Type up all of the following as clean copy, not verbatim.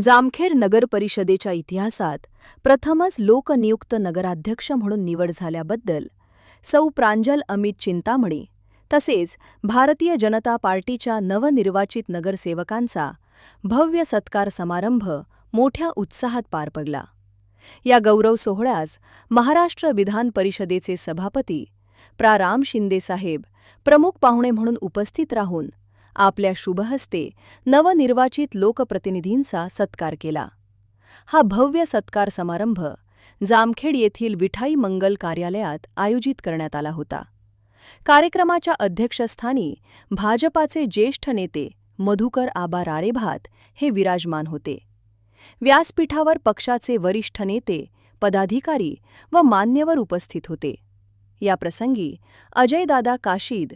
जामखेड नगर परिषदेच्या इतिहासात प्रथमच लोकनियुक्त नगराध्यक्ष म्हणून निवड झाल्याबद्दल सौ प्रांजल अमित चिंतामणी तसेच भारतीय जनता पार्टीच्या नवनिर्वाचित नगरसेवकांचा भव्य सत्कार समारंभ मोठ्या उत्साहात पार पडला. या गौरव सोहळ्यास महाराष्ट्र विधान परिषदेचे सभापती प्रा. राम शिंदे साहेब प्रमुख पाहुणे म्हणून उपस्थित राहून आपल्या शुभहस्ते नवनिर्वाचित लोकप्रतिनिधींचा सत्कार केला. हा भव्य सत्कार समारंभ जामखेड येथील विठाई मंगल कार्यालयात आयोजित करण्यात आला होता. कार्यक्रमाच्या अध्यक्षस्थानी भाजपाचे ज्येष्ठ नेते मधुकर आबा राळेभात हे विराजमान होते. व्यासपीठावर पक्षाचे वरिष्ठ नेते, पदाधिकारी व मान्यवर उपस्थित होते. या प्रसंगी अजयदादा काशीद,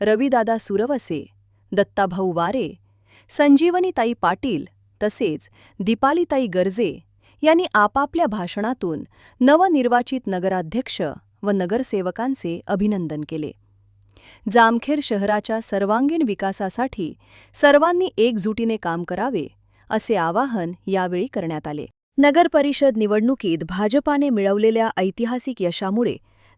रविदादा सुरवसे, दत्ताभाऊ वारे, संजीवनीताई पाटील तसेच दीपालीताई गर्जे यांनी आपापल्या भाषणातून नवनिर्वाचित नगराध्यक्ष व नगरसेवकांचे अभिनंदन केले. जामखेड शहराच्या सर्वांगीण विकासासाठी सर्वांनी एकजुटीने काम करावे असे आवाहन यावेळी करण्यात आले. नगरपरिषद निवडणुकीत भाजपाने मिळवलेल्या ऐतिहासिक यशामुळे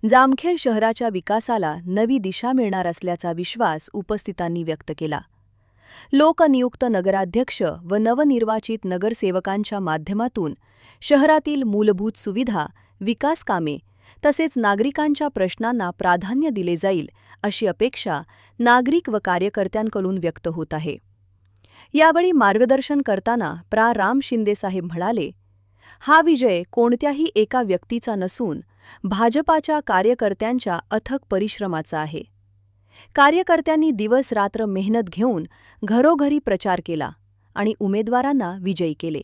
जामखेड शहराच्या विकासाला नवी दिशा मिळणार असल्याचा विश्वास उपस्थितांनी व्यक्त केला. लोकनियुक्त नगराध्यक्ष व नवनिर्वाचित नगरसेवकांच्या माध्यमातून शहरातील मूलभूत सुविधा, विकास कामे तसेच नागरिकांच्या प्रश्नांना प्राधान्य दिले जाईल अशी अपेक्षा नागरिक व कार्यकर्त्यांकडून व्यक्त होत आहे. यावेळी मार्गदर्शन करताना प्रा. राम शिंदे साहेब म्हणाले, हा विजय कोणत्याही एका व्यक्तीचा नसून भाजपाच्या कार्यकर्त्यांच्या अथक परिश्रमाचा आहे. कार्यकर्त्यांनी दिवस-रात्र मेहनत घेऊन घरोघरी प्रचार केला आणि उमेदवारांना विजयी केले.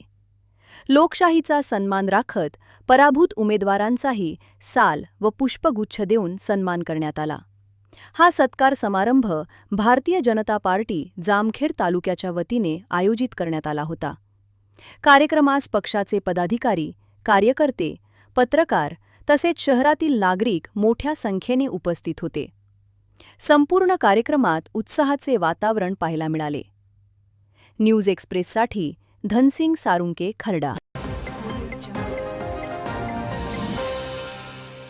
लोकशाहीचा सन्मान राखत पराभूत उमेदवारांचाही साल व पुष्पगुच्छ देऊन सन्मान करण्यात आला. हा सत्कार समारंभ भारतीय जनता पार्टी जामखेड तालुक्याच्या वतीने आयोजित करण्यात आला होता. कार्यक्रमास पक्षाचे पदाधिकारी, कार्यकर्ते, पत्रकार तसेच शहरातील नागरिक मोठ्या संख्येने उपस्थित होते. संपूर्ण कार्यक्रमात उत्साहाचे वातावरण पाहायला मिळाले. न्यूज एक्सप्रेससाठी धनसिंग सारुंके, खर्डा.